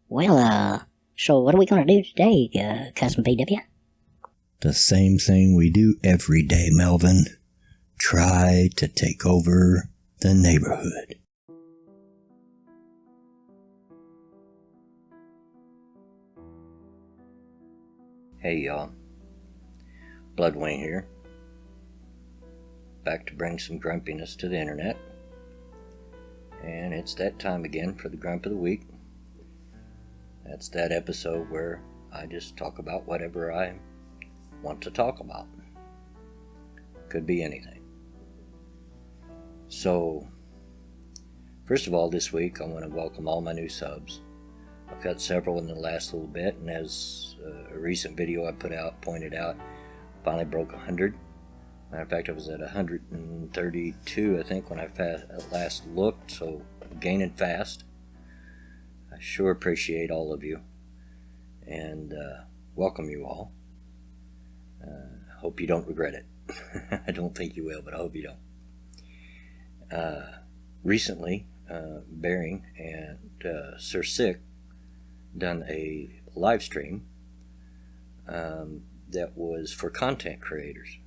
Well, so what are we gonna do today, Cousin PW? The same thing we do every day, Melvin. Try to take over the neighborhood. Hey y'all, Bloodwayne here. Back to bring some grumpiness to the internet. And it's that time again for the Grump of the Week. That's that episode where I just talk about whatever I want to talk about. Could be anything. So, first of all, this week I want to welcome all my new subs. I've got several in the last little bit, and as a recent video I put out pointed out, finally broke 100. Matter of fact, I was at 132, I think, when I last looked, so gaining fast. I sure appreciate all of you, and welcome you all. Hope you don't regret it. I don't think you will, but I hope you don't. Recently, Bering and Sir Sick done a live stream that was for content creators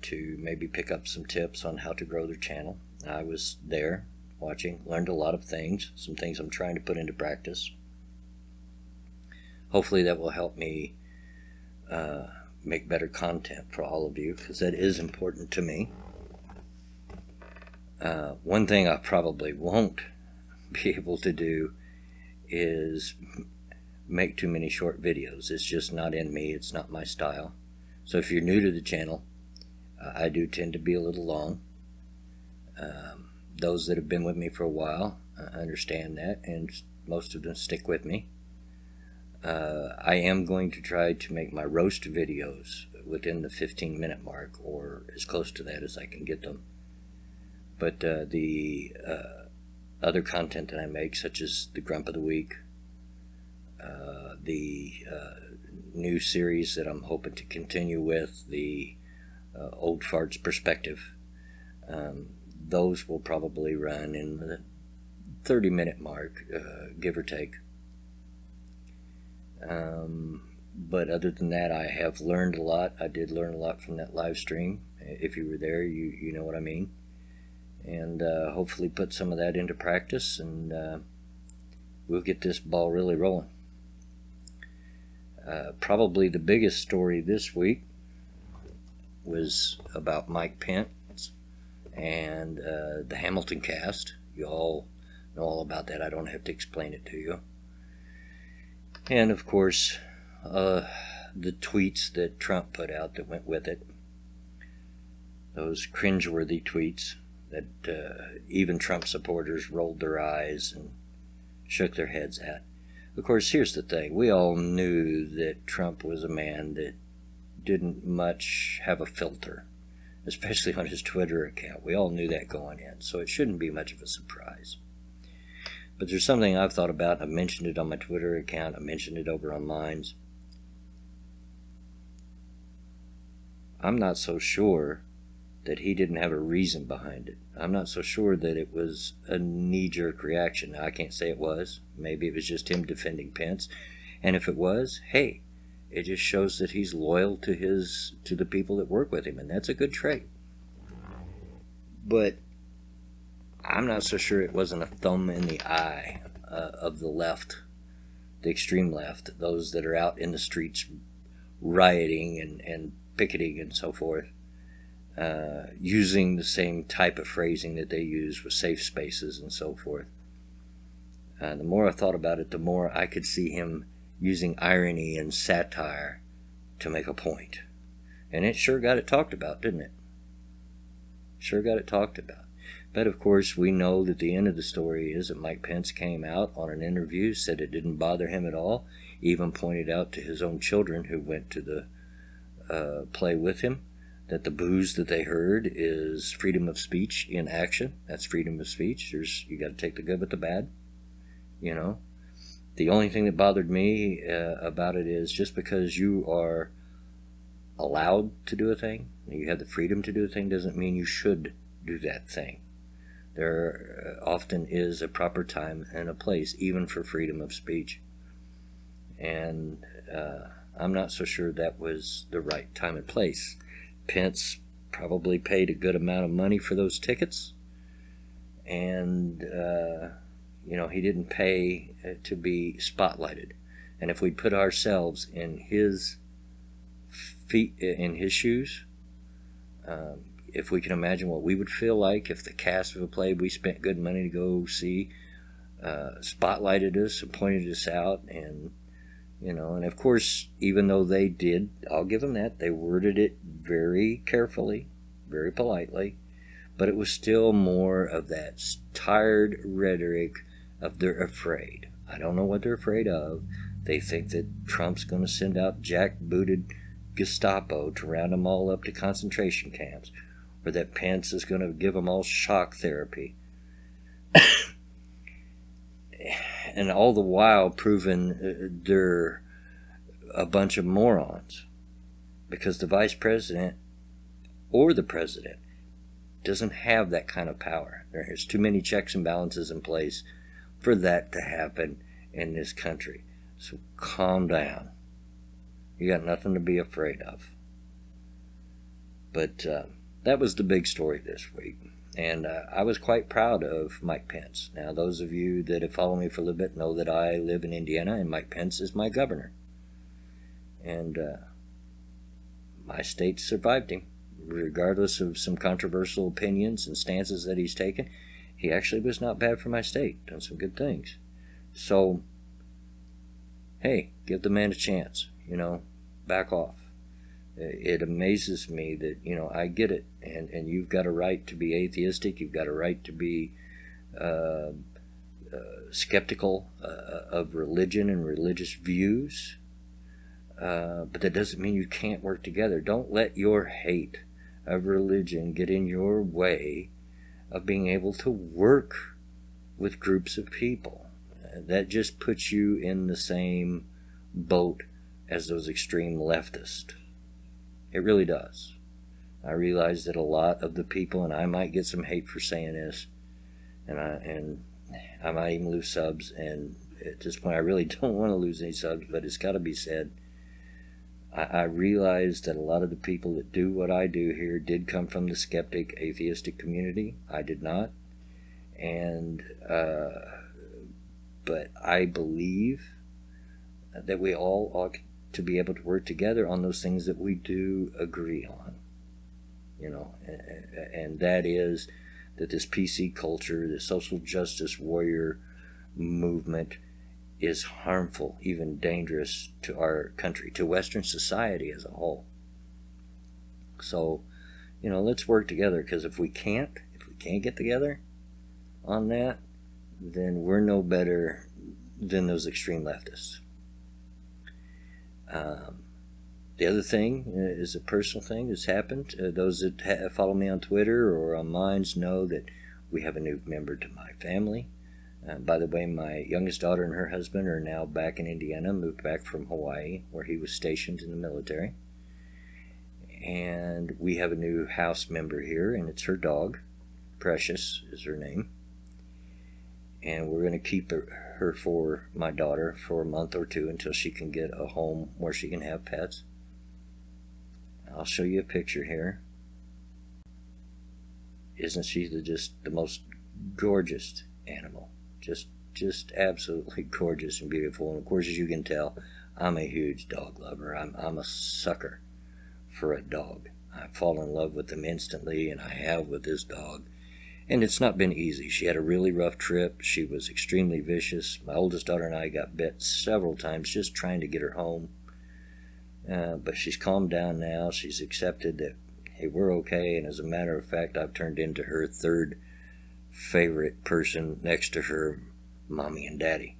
to maybe pick up some tips on how to grow their channel. I was there watching, learned a lot of things, some things I'm trying to put into practice. Hopefully that will help me make better content for all of you, because that is important to me. One thing I probably won't be able to do is make too many short videos. It's just not in me. It's not my style. So if you're new to the channel, I do tend to be a little long. Those that have been with me for a while understand that, and most of them stick with me. I am going to try to make my roast videos within the 15-minute mark, or as close to that as I can get them. But the other content that I make, such as the Grump of the Week, the new series that I'm hoping to continue with, the Old Farts Perspective, those will probably run in the 30-minute mark, give or take. But other than that, I have learned a lot. I did learn a lot from that live stream. If you were there, you know what I mean. And hopefully put some of that into practice, and we'll get this ball really rolling. Probably the biggest story this week was about Mike Pence and the Hamilton cast. You all know all about that. I don't have to explain it to you. And of course, the tweets that Trump put out that went with it. Those cringeworthy tweets that even Trump supporters rolled their eyes and shook their heads at. Of course, here's the thing. We all knew that Trump was a man that didn't much have a filter, especially on his Twitter account. We all knew that going in, so it shouldn't be much of a surprise. But there's something I've thought about. I mentioned it on my Twitter account. I mentioned it over on mine's. I'm not so sure that he didn't have a reason behind it. I'm not so sure that it was a knee-jerk reaction. Now, I can't say it was. Maybe it was just him defending Pence. And if it was, hey, it just shows that he's loyal to the people that work with him, and that's a good trait. But I'm not so sure it wasn't a thumb in the eye of the left, the extreme left, those that are out in the streets rioting and picketing and so forth. Using the same type of phrasing that they use with safe spaces and so forth. The more I thought about it, the more I could see him using irony and satire to make a point. And it sure got it talked about, didn't it? Sure got it talked about. But of course, we know that the end of the story is that Mike Pence came out on an interview, said it didn't bother him at all, even pointed out to his own children who went to the play with him, that the boos that they heard is freedom of speech in action. That's freedom of speech. You got to take the good with the bad. You know, the only thing that bothered me about it is just because you are allowed to do a thing, you have the freedom to do a thing, doesn't mean you should do that thing. There often is a proper time and a place, even for freedom of speech. And I'm not so sure that was the right time and place. Pence probably paid a good amount of money for those tickets, and he didn't pay to be spotlighted. And if we put ourselves in his feet, in his shoes, if we can imagine what we would feel like if the cast of a play we spent good money to go see spotlighted us and pointed us out, and and of course, even though they did, I'll give them that, they worded it very carefully, very politely, but it was still more of that tired rhetoric of they're afraid. I don't know what they're afraid of. They think that Trump's going to send out jackbooted Gestapo to round them all up to concentration camps, or that Pence is going to give them all shock therapy. And all the while proving they're a bunch of morons, because the vice president or the president doesn't have that kind of power. There's too many checks and balances in place for that to happen in this country. So calm down. You got nothing to be afraid of. But that was the big story this week. And I was quite proud of Mike Pence. Now, those of you that have followed me for a little bit know that I live in Indiana, and Mike Pence is my governor. And my state survived him. Regardless of some controversial opinions and stances that he's taken, he actually was not bad for my state. Done some good things. So, hey, give the man a chance. Back off. It amazes me that, I get it, and you've got a right to be atheistic, you've got a right to be skeptical of religion and religious views, but that doesn't mean you can't work together. Don't let your hate of religion get in your way of being able to work with groups of people. That just puts you in the same boat as those extreme leftists. It really does. I realize that a lot of the people, and I might get some hate for saying this, and I might even lose subs, and at this point I really don't want to lose any subs, but it's got to be said. I realize that a lot of the people that do what I do here did come from the skeptic, atheistic community. I did not. And but I believe that we all ought to be able to work together on those things that we do agree on, and that is that this PC culture, the social justice warrior movement, is harmful, even dangerous to our country, to Western society as a whole. So, let's work together, because if we can't get together on that, then we're no better than those extreme leftists. The other thing is a personal thing that's happened. Those that follow me on Twitter or on Minds know that we have a new member to my family. By the way, my youngest daughter and her husband are now back in Indiana, moved back from Hawaii, where he was stationed in the military. And we have a new house member here, and it's her dog. Precious is her name. And we're going to keep her for my daughter for a month or two until she can get a home where she can have pets. I'll show you a picture here. Isn't she just the most gorgeous animal? Just absolutely gorgeous and beautiful. And of course, as you can tell, I'm a huge dog lover. I'm a sucker for a dog. I fall in love with them instantly, and I have with this dog. And it's not been easy. She had a really rough trip. She was extremely vicious. My oldest daughter and I got bit several times just trying to get her home. But she's calmed down now. She's accepted that, hey, we're okay. And as a matter of fact, I've turned into her third favorite person next to her mommy and daddy.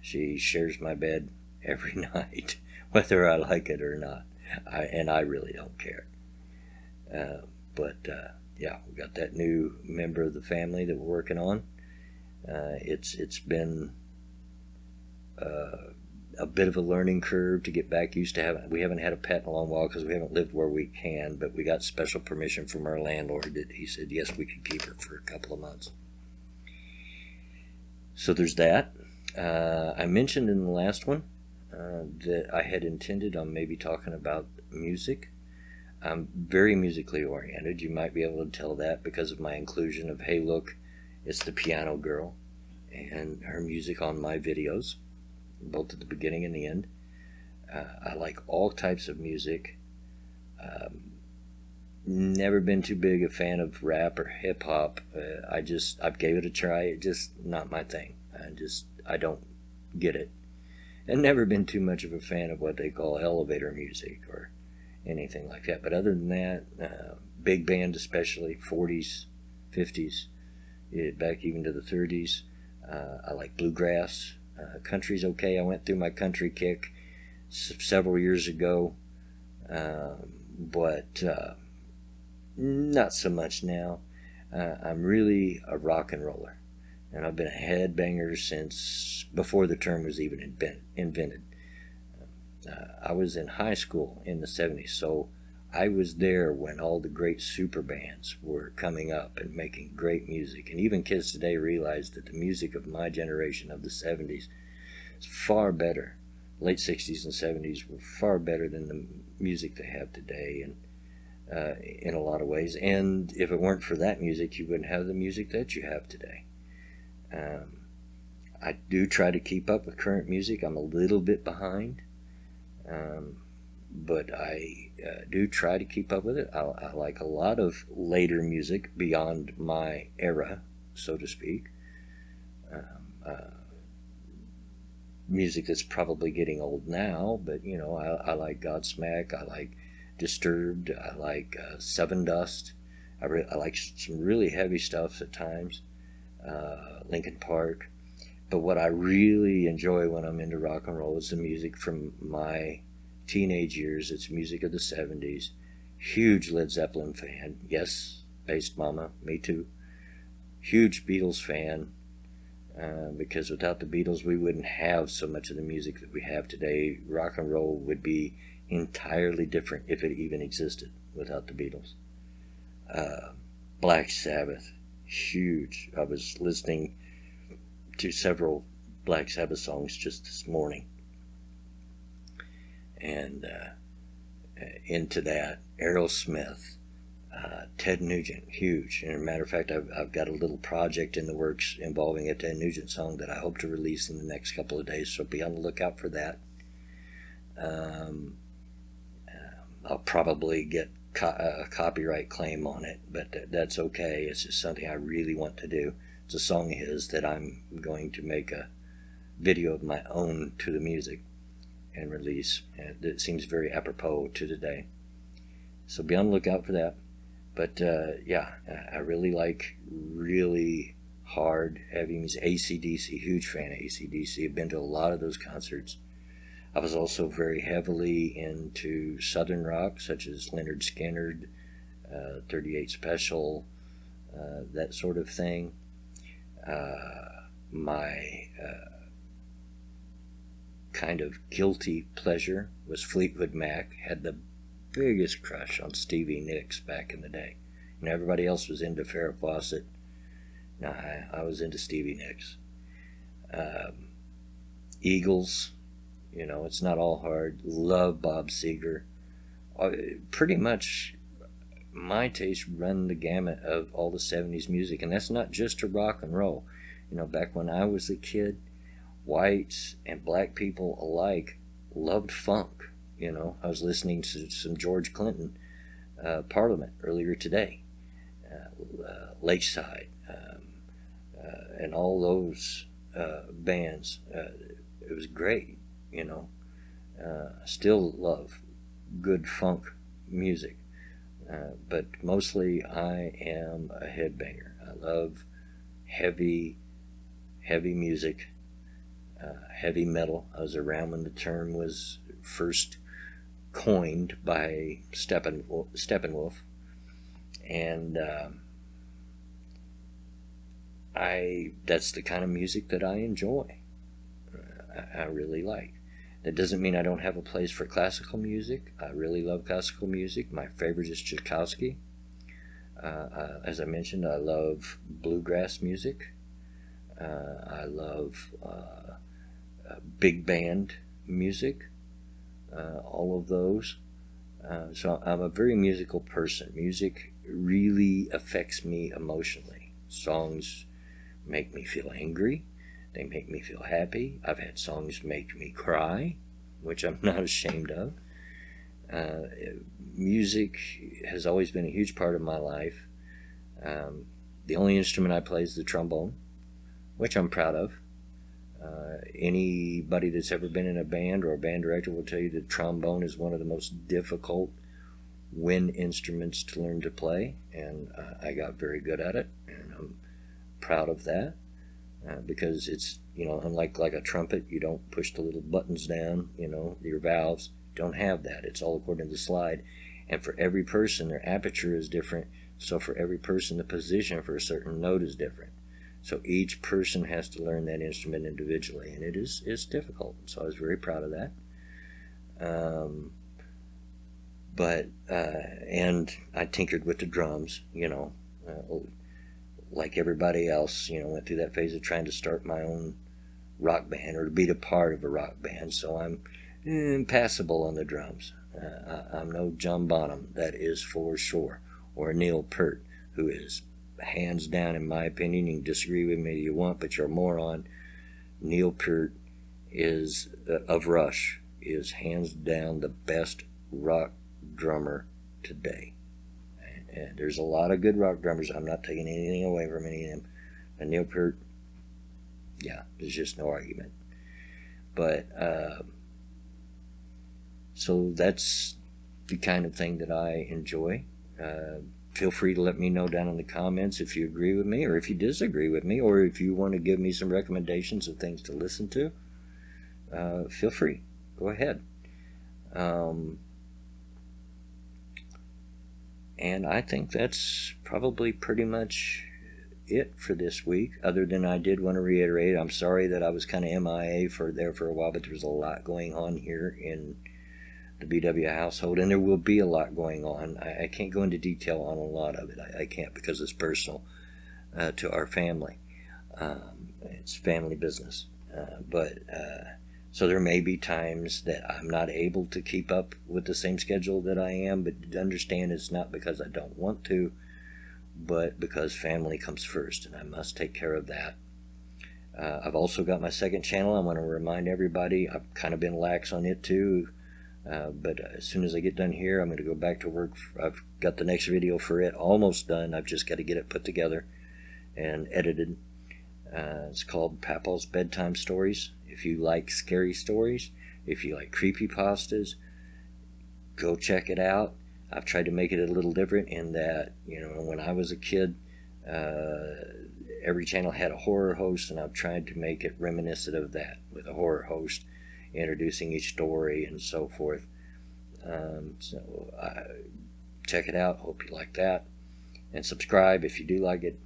She shares my bed every night, whether I like it or not. I really don't care. Yeah, we got that new member of the family that we're working on. It's been a bit of a learning curve to get back used to having. We haven't had a pet in a long while because we haven't lived where we can, but we got special permission from our landlord that he said yes, we could keep her for a couple of months. So there's that. I mentioned in the last one that I had intended on maybe talking about music. I'm very musically oriented. You might be able to tell that because of my inclusion of, hey, look, it's the Piano Girl and her music on my videos, both at the beginning and the end. I like all types of music. Never been too big a fan of rap or hip hop. I've gave it a try. It's just not my thing. I don't get it. And never been too much of a fan of what they call elevator music or anything like that. But other than that, big band especially, 40s, 50s, back even to the 30s. I like bluegrass. Country's okay. I went through my country kick several years ago, but not so much now. I'm really a rock and roller, and I've been a headbanger since before the term was even invented. I was in high school in the 70s, so I was there when all the great super bands were coming up and making great music. And even kids today realize that the music of my generation of the 70s is far better. Late 60s and 70s were far better than the music they have today, and in a lot of ways. And if it weren't for that music, you wouldn't have the music that you have today. I do try to keep up with current music. I'm a little bit behind. But I do try to keep up with it. I like a lot of later music beyond my era, so to speak. Music that's probably getting old now, but you know, I like Godsmack. I like Disturbed. I like Seven Dust. I like some really heavy stuff at times. Linkin Park. But what I really enjoy when I'm into rock and roll is the music from my teenage years. It's music of the 70s. Huge Led Zeppelin fan. Yes, Based Mama, me too. Huge Beatles fan, because without the Beatles we wouldn't have so much of the music that we have today. Rock and roll would be entirely different if it even existed without the Beatles. Black Sabbath, huge. I was listening to several Black Sabbath songs just this morning, and into that. Aerosmith, Ted Nugent, huge. And as a matter of fact, I've got a little project in the works involving a Ted Nugent song that I hope to release in the next couple of days, so be on the lookout for that. I'll probably get a copyright claim on it, but that's okay. It's just something I really want to do. It's a song of his that I'm going to make a video of my own to the music and release. And it seems very apropos to today. So be on the lookout for that. But yeah, I really like really hard, heavy music. AC/DC, huge fan of AC/DC. I've been to a lot of those concerts. I was also very heavily into Southern rock, such as Lynyrd Skynyrd, 38 Special, that sort of thing. My kind of guilty pleasure was Fleetwood Mac. Had the biggest crush on Stevie Nicks back in the day. And everybody else was into Farrah Fawcett. No, I was into Stevie Nicks. Eagles, you know, It's Not All Hard. Love Bob Seger. Pretty much my taste run the gamut of all the 70s music, and that's not just to rock and roll. You know, back when I was a kid, whites and black people alike loved funk. You know, I was listening to some George Clinton Parliament earlier today, Lakeside, and all those bands. It was great, you know. Still love good funk music, but mostly I am a headbanger. I love heavy music, heavy metal. I was around when the term was first coined by Steppenwolf, and that's the kind of music that I enjoy. I really like. That doesn't mean I don't have a place for classical music. I really love classical music. My favorite is Tchaikovsky. As I mentioned, I love bluegrass music. I love big band music, all of those. So I'm a very musical person. Music really affects me emotionally. Songs make me feel angry. They make me feel happy. I've had songs make me cry, which I'm not ashamed of. Music has always been a huge part of my life. The only instrument I play is the trombone, which I'm proud of. Anybody that's ever been in a band or a band director will tell you that trombone is one of the most difficult wind instruments to learn to play, and I got very good at it, and I'm proud of that. Because it's, unlike a trumpet, you don't push the little buttons down, your valves don't have that. It's all according to the slide. And for every person, their aperture is different. So for every person, the position for a certain note is different. So each person has to learn that instrument individually, and it's difficult. So I was very proud of that. And I tinkered with the drums, like everybody else, went through that phase of trying to start my own rock band or to be a part of a rock band. So I'm passable on the drums. I'm no John Bonham, that is for sure, or Neil Peart, who is hands down, in my opinion. You can disagree with me if you want, but you're a moron. Neil Peart is of Rush is hands down the best rock drummer today. And there's a lot of good rock drummers. I'm not taking anything away from any of them. But Neil Peart, yeah, there's just no argument. But so that's the kind of thing that I enjoy. Feel free to let me know down in the comments if you agree with me or if you disagree with me, or if you want to give me some recommendations of things to listen to. Feel free. Go ahead. And I think that's probably pretty much it for this week, other than I did want to reiterate, I'm sorry that I was kind of MIA for a while, but there was a lot going on here in the BW household, and there will be a lot going on. I can't go into detail on a lot of it. I can't, because it's personal to our family. It's family business. So there may be times that I'm not able to keep up with the same schedule that I am, but understand it's not because I don't want to, but because family comes first, and I must take care of that. I've also got my second channel. I want to remind everybody, I've kind of been lax on it too, but as soon as I get done here, I'm going to go back to work. I've got the next video for it almost done. I've just got to get it put together and edited. It's called Papa's Bedtime Stories. If you like scary stories, if you like creepypastas, go check it out. I've tried to make it a little different in that, when I was a kid, every channel had a horror host, and I've tried to make it reminiscent of that, with a horror host introducing each story and so forth. Check it out. Hope you like that. And subscribe if you do like it.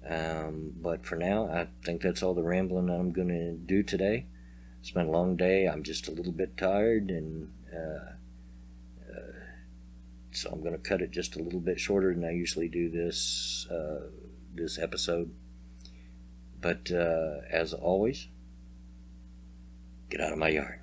But for now, I think that's all the rambling I'm going to do today. It's been a long day. I'm just a little bit tired, and so I'm going to cut it just a little bit shorter than I usually do this episode. But as always, get out of my yard.